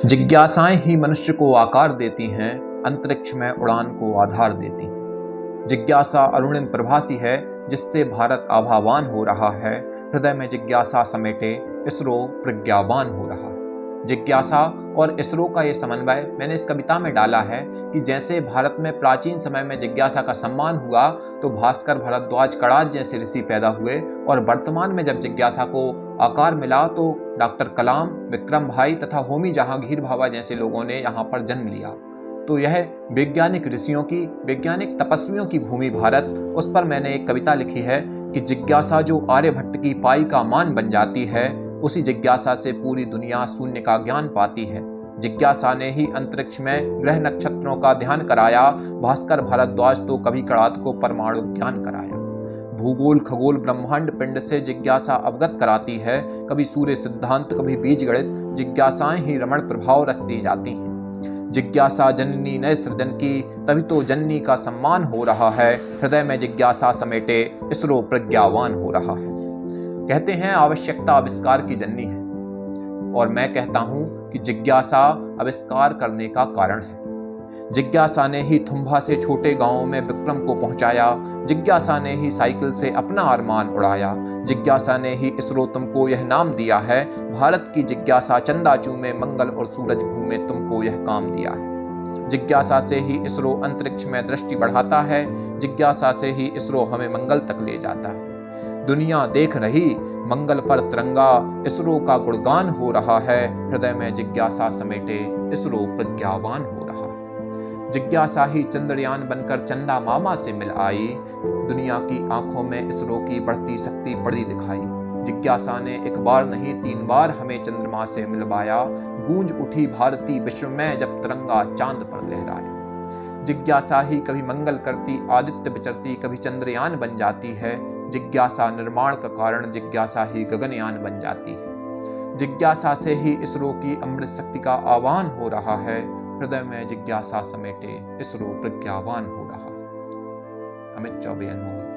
जिज्ञासाएं ही मनुष्य को आकार देती हैं, अंतरिक्ष में उड़ान को आधार देती हैं। जिज्ञासा अरुणिम प्रभासी है, जिससे भारत आभावान हो रहा है। हृदय में जिज्ञासा समेटे इसरो प्रज्ञावान हो रहा है। जिज्ञासा और इसरो का ये समन्वय मैंने इस कविता में डाला है कि जैसे भारत में प्राचीन समय में जिज्ञासा का सम्मान हुआ, तो भास्कर, भरद्वाज, कणाद जैसे ऋषि पैदा हुए, और वर्तमान में जब जिज्ञासा को आकार मिला तो डॉक्टर कलाम, विक्रम भाई तथा होमी जहांगीर भाभा जैसे लोगों ने यहाँ पर जन्म लिया। तो यह वैज्ञानिक ऋषियों की, वैज्ञानिक तपस्वियों की भूमि भारत, उस पर मैंने एक कविता लिखी है कि जिज्ञासा जो आर्यभट्ट की पाई का मान बन जाती है, उसी जिज्ञासा से पूरी दुनिया शून्य का ज्ञान पाती है। जिज्ञासा ने ही अंतरिक्ष में ग्रह नक्षत्रों का ध्यान कराया। भास्कर, भरद्वाज तो कभी कणाद को परमाणु ज्ञान कराया। भूगोल, खगोल, ब्रह्मांड पिंड से जिज्ञासा अवगत कराती है। कभी सूर्य सिद्धांत, कभी बीज गणित, जिज्ञासाएं ही रमण प्रभाव रच दी जाती हैं। जिज्ञासा जननी नए सृजन की, तभी तो जननी का सम्मान हो रहा है। हृदय में जिज्ञासा समेटे इसरो प्रज्ञावान हो रहा है। कहते हैं आवश्यकता आविष्कार की जननी है, और मैं कहता हूं कि जिज्ञासा आविष्कार करने का कारण है। जिज्ञासा ने ही थुम्भा से छोटे गांवों में विक्रम को पहुंचाया। जिज्ञासा ने ही साइकिल से अपना अरमान उड़ाया। जिज्ञासा ने ही इसरो तुमको यह नाम दिया है। भारत की जिज्ञासा चंदा चूमे, मंगल और सूरज घूमे, तुमको यह काम दिया है। जिज्ञासा से ही इसरो अंतरिक्ष में दृष्टि बढ़ाता है। जिज्ञासा से ही इसरो हमें मंगल तक ले जाता है। दुनिया देख रही मंगल पर तिरंगा, इसरो का गुणगान हो रहा है। हृदय में जिज्ञासा समेटे इसरो प्रज्ञावान हो रहा है। जिज्ञासा ही चंद्रयान बनकर चंदा मामा से मिल आई। दुनिया की आंखों में इसरो की बढ़ती शक्ति बड़ी दिखाई। जिज्ञासा ने एक बार नहीं 3 बार हमें चंद्रमा से मिलवाया। गूंज उठी भारतीय विश्व में जब तिरंगा चांद पर लहराया। जिज्ञासा ही कभी मंगल करती, आदित्य विचरती, कभी चंद्रयान बन जाती है। जिज्ञासा निर्माण का कारण, जिज्ञासा ही गगनयान बन जाती है। जिज्ञासा से ही इसरो की अमृत शक्ति का आह्वान हो रहा है। हृदय में जिज्ञासा समेटे इसरो प्रज्ञावान हो रहा है। अमित चौबे, अनमोल।